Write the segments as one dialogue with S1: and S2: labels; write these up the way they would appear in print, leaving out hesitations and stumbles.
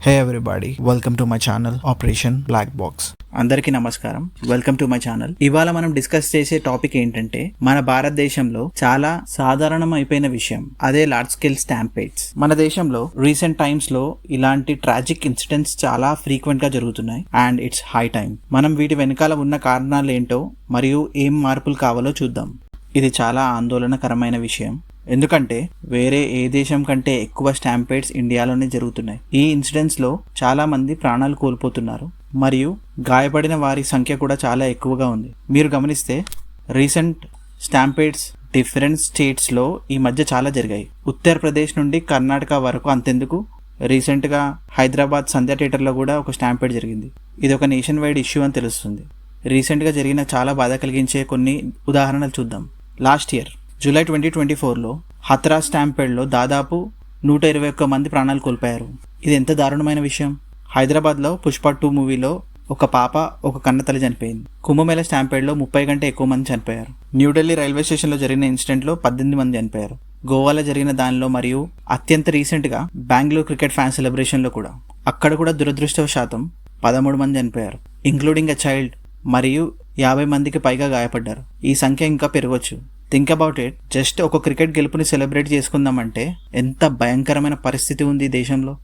S1: Hey everybody, welcome to my channel operation black box. అందరికీ నమస్కారం, welcome to my channel. ఇవాళ మనం discuss చేసే టాపిక్ ఏంటంటే మన భారతదేశంలో చాలా సాధారణం అయిపోయిన విషయం, అదే లార్జ్ స్కేల్ స్టాంపేడ్స్. మన దేశంలో రీసెంట్ టైమ్స్ లో ఇలాంటి ట్రాజిక్ ఇన్సిడెంట్స్ చాలా ఫ్రీక్వెంట్ గా జరుగుతున్నాయి అండ్ ఇట్స్ హై టైం మనం వీటి వెనకాల ఉన్న కారణాలు ఏంటో మరియు ఏం మార్పులు కావాలో చూద్దాం. ఇది చాలా ఆందోళనకరమైన విషయం, ఎందుకంటే వేరే ఏ దేశం కంటే ఎక్కువ స్టాంపేడ్స్ ఇండియాలోనే జరుగుతున్నాయి. ఈ ఇన్సిడెంట్స్ లో చాలా మంది ప్రాణాలు కోల్పోతున్నారు మరియు గాయపడిన వారి సంఖ్య కూడా చాలా ఎక్కువగా ఉంది. మీరు గమనిస్తే రీసెంట్ స్టాంపేడ్స్ డిఫరెంట్ స్టేట్స్ లో ఈ మధ్య చాలా జరిగాయి. ఉత్తరప్రదేశ్ నుండి కర్ణాటక వరకు, అంతెందుకు రీసెంట్ గా హైదరాబాద్ సంధ్య థియేటర్ లో కూడా ఒక స్టాంపేడ్ జరిగింది. ఇది ఒక నేషన్ వైడ్ ఇష్యూ అని తెలుస్తుంది. రీసెంట్ గా జరిగిన చాలా బాధ కలిగించే కొన్ని ఉదాహరణలు చూద్దాం. లాస్ట్ ఇయర్ జూలై 2024లో హత్రా స్టాంపేడ్లో దాదాపు 121 మంది ప్రాణాలు కోల్పోయారు. ఇది ఎంత దారుణమైన విషయం. హైదరాబాద్లో పుష్ప 2 మూవీలో ఒక పాప, ఒక కన్నతల్లి చనిపోయింది. కుంభమేళ స్టాంపేడ్లో 30 కంటే ఎక్కువ మంది చనిపోయారు. న్యూఢిల్లీ రైల్వే స్టేషన్లో జరిగిన ఇన్సిడెంట్లో 18 మంది చనిపోయారు. గోవాలో జరిగిన దానిలో మరియు అత్యంత రీసెంట్గా బెంగళూరు క్రికెట్ ఫ్యాన్ సెలబ్రేషన్లో కూడా, అక్కడ కూడా దురదృష్టవశాతం 13 మంది చనిపోయారు, ఇంక్లూడింగ్ ఎ చైల్డ్, మరియు 50 మందికి పైగా గాయపడ్డారు. ఈ సంఖ్య ఇంకా పెరగవచ్చు. Think about it. జస్ట్ ఒక క్రికెట్ గెలుపుని సెలబ్రేట్ చేసుకుందామంటే ఎంత భయంకరమైన పరిస్థితి ఉంది ఈ దేశంలో.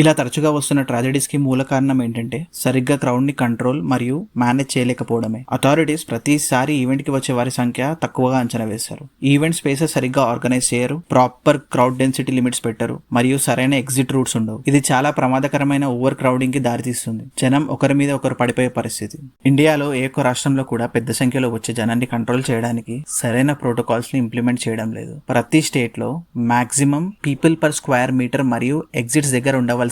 S1: ఇలా తరచుగా వస్తున్న ట్రాజెడీస్కి మూల కారణం ఏంటంటే సరిగ్గా క్రౌడ్ని కంట్రోల్ మరియు మేనేజ్ చేయలేకపోవడమే. అథారిటీస్ ప్రతిసారి ఈవెంట్కి వచ్చే వారి సంఖ్య తక్కువగా అంచనా వేశారు, ఈవెంట్ స్పేసెస్ సరిగ్గా ఆర్గనైజ్ చేయరు, ప్రాపర్ క్రౌడ్ డెన్సిటీ లిమిట్స్ పెట్టరు, మరియు సరైన ఎగ్జిట్ రూట్స్ ఉండవు. ఇది చాలా ప్రమాదకరమైన ఓవర్ క్రౌడింగ్ కి దారితీస్తుంది. జనం ఒకరి మీద ఒకరు పడిపోయే పరిస్థితి. ఇండియాలో ఏ ఒక్క రాష్ట్రంలో కూడా పెద్ద సంఖ్యలో వచ్చే జనాన్ని కంట్రోల్ చేయడానికి సరైన ప్రోటోకాల్స్ ని ఇంప్లిమెంట్ చేయడం లేదు. ప్రతి స్టేట్ లో maximum people per square metre మరియు ఎగ్జిట్స్ దగ్గర ఉండవలసిన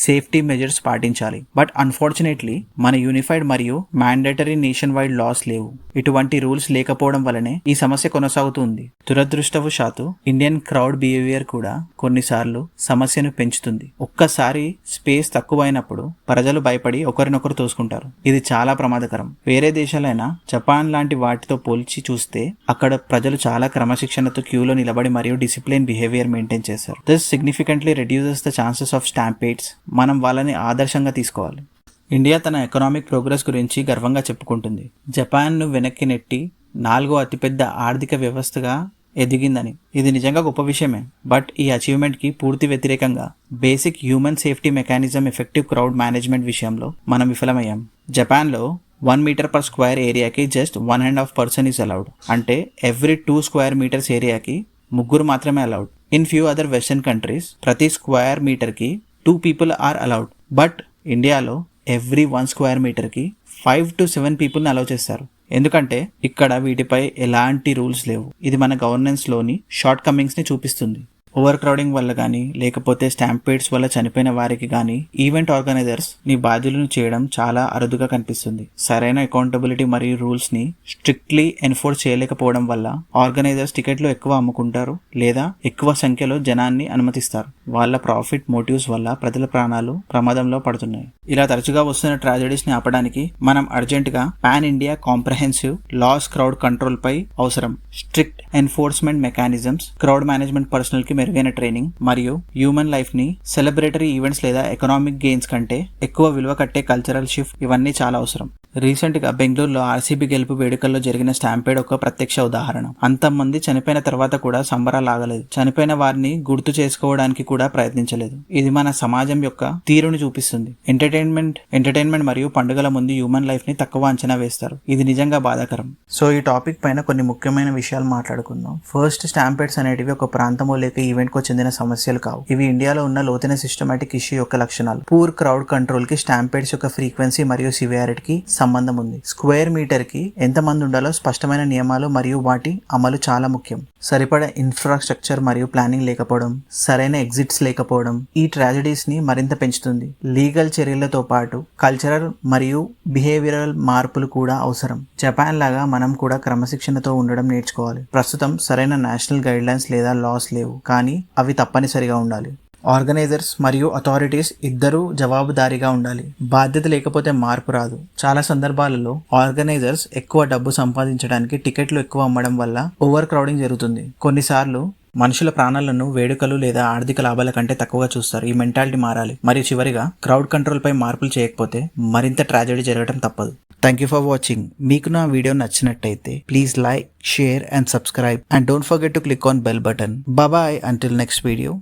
S1: సేఫ్టీ మెజర్స్ పాటించాలి. బట్ అన్ఫార్చునేట్లీ మన యూనిఫైడ్ మరియు మ్యాండేటరీ నేషన్ వైడ్ లాస్ లేవు. ఇటువంటి రూల్స్ లేకపోవడం వల్లనే ఈ సమస్య కొనసాగుతుంది. దురదృష్టవశాత్తు ఇండియన్ క్రౌడ్ బిహేవియర్ కూడా కొన్నిసార్లు సమస్యను పెంచుతుంది. ఒక్కసారి స్పేస్ తక్కువైనప్పుడు ప్రజలు భయపడి ఒకరినొకరు తోసుకుంటారు. ఇది చాలా ప్రమాదకరం. వేరే దేశాలైన జపాన్ లాంటి వాటితో పోల్చి చూస్తే అక్కడ ప్రజలు చాలా క్రమశిక్షణతో క్యూలో నిలబడి మరియు డిసిప్లిన్ బిహేవియర్ మెయింటైన్ చేశారు. This significantly reduces the chances of stampedes. మనం వాళ్ళని ఆదర్శంగా తీసుకోవాలి. ఇండియా తన ఎకనామిక్ ప్రోగ్రెస్ గురించి గర్వంగా చెప్పుకుంటుంది. జపాన్ను వెనక్కి నెట్టి 4వ అతిపెద్ద ఆర్థిక వ్యవస్థగా ఎదిగిందని. ఇది నిజంగా గొప్ప విషయమే. బట్ ఈ అచీవ్మెంట్కి పూర్తి వ్యతిరేకంగా basic human safety mechanism effective crowd management విషయంలో మనం విఫలమయ్యాం. జపాన్లో 1 మీటర్ పర్ స్క్వేర్ ఏరియాకి జస్ట్ 1.5 పర్సన్ ఈజ్ అలౌడ్. అంటే ఎవ్రీ 2 స్క్వేర్ మీటర్స్ ఏరియాకి 3 మాత్రమే allowed. In few other western countries ప్రతి స్క్వేర్ మీటర్కి 2 పీపుల్ ఆర్ అలౌడ్. బట్ ఇండియాలో ఎవ్రీ 1 స్క్వేర్ మీటర్కి 5 to 7 పీపుల్ని అలౌ చేస్తారు. ఎందుకంటే ఇక్కడ వీటిపై ఎలాంటి రూల్స్ లేవు. ఇది మన గవర్నెన్స్లోని షార్ట్ కమింగ్స్ని చూపిస్తుంది. ఓవర్ క్రౌడింగ్ వల్ల కానీ లేకపోతే స్టాంపేడ్స్ వల్ల చనిపోయిన వారికి కానీ ఈవెంట్ ఆర్గనైజర్స్ ని బాధ్యులను చేయడం చాలా అరుదుగా కనిపిస్తుంది. సరైన అకౌంటబిలిటీ మరియు రూల్స్ ని స్ట్రిక్ట్లీ ఎన్ఫోర్స్ చేయలేకపోవడం వల్ల ఆర్గనైజర్స్ టికెట్లు ఎక్కువ అమ్ముకుంటారు లేదా ఎక్కువ సంఖ్యలో జనాన్ని అనుమతిస్తారు. వాళ్ళ ప్రాఫిట్ మోటివ్స్ వల్ల ప్రజల ప్రాణాలు ప్రమాదంలో పడుతున్నాయి. ఇలా తరచుగా వస్తున్న ట్రాజెడీస్ ని ఆపడానికి మనం అర్జెంట్ గా pan India comprehensive laws crowd control పై అవసరం. Strict enforcement mechanisms, crowd management personnel కి మెరుగైన ట్రైనింగ్ మరియు హ్యూమన్ లైఫ్ ని సెలబ్రేటరీ ఈవెంట్స్ లేదా ఎకనామిక్ గెయిన్స్ కంటే ఎక్కువ విలువ కట్టే కల్చరల్ షిఫ్ట్, ఇవన్నీ చాలా అవసరం. రీసెంట్ గా బెంగళూరులో ఆర్సీబీ గెలుపు వేడుకల్లో జరిగిన స్టాంపేడ్ ఒక ప్రత్యక్ష ఉదాహరణ. అంతమంది చనిపోయిన తర్వాత కూడా సంబరాలు ఆగలేదు. చనిపోయిన వారిని గుర్తు చేసుకోవడానికి కూడా ప్రయత్నించలేదు. ఇది మన సమాజం యొక్క తీరుని చూపిస్తుంది. ఎంటర్టైన్మెంట్ మరియు పండుగల ముందు హ్యూమన్ లైఫ్ ని తక్కువ అంచనా వేస్తారు. ఇది నిజంగా బాధాకరం. సో ఈ టాపిక్ పైన కొన్ని ముఖ్యమైన విషయాలు మాట్లాడుకుందాం. ఫస్ట్, స్టాంపేడ్స్ అనేటివి ఒక ప్రాంతమో లేక ఈవెంట్ కు చెందిన సమస్యలు కావు. ఇవి ఇండియాలో ఉన్న లోతైన సిస్టమాటిక్ ఇష్యూ యొక్క లక్షణాలు. పూర్ క్రౌడ్ కంట్రోల్ కి స్టాంపేడ్స్ యొక్క ఫ్రీక్వెన్సీ మరియు సివియారిటీకి సంబంధం ఉంది. స్క్వేర్ మీటర్ కి ఎంత మంది ఉండాలో స్పష్టమైన నియమాలు మరియు వాటి అమలు చాలా ముఖ్యం. సరిపడా ఇన్ఫ్రాస్ట్రక్చర్ మరియు ప్లానింగ్ లేకపోవడం, సరైన ఎగ్జిట్స్ లేకపోవడం ఈ ట్రాజెడీస్ ని మరింత పెంచుతుంది. లీగల్ చర్యలతో పాటు కల్చరల్ మరియు బిహేవియరల్ మార్పులు కూడా అవసరం. జపాన్ లాగా మనం కూడా క్రమశిక్షణతో ఉండడం నేర్చుకోవాలి. ప్రస్తుతం సరైన నేషనల్ గైడ్ లైన్స్ లేదా లాస్ లేవు, కానీ అవి తప్పనిసరిగా ఉండాలి. ఆర్గనైజర్స్ మరియు అథారిటీస్ ఇద్దరూ జవాబుదారీగా ఉండాలి. బాధ్యత లేకపోతే మార్పు రాదు. చాలా సందర్భాలలో ఆర్గనైజర్స్ ఎక్కువ డబ్బు సంపాదించడానికి టికెట్లు ఎక్కువ అమ్మడం వల్ల ఓవర్ క్రౌడింగ్ జరుగుతుంది. కొన్నిసార్లు మనుషుల ప్రాణాలను వేడుకలు లేదా ఆర్థిక లాభాల కంటే తక్కువగా చూస్తారు. ఈ మెంటాలిటీ మారాలి. మరియు చివరిగా క్రౌడ్ కంట్రోల్ పై మార్పులు చేయకపోతే మరింత ట్రాజెడీ జరగడం తప్పదు. Thank you for watching. మీకు నా వీడియో నచ్చినట్టయితే please like, share and subscribe and don't forget to click on bell button. Bye until next video.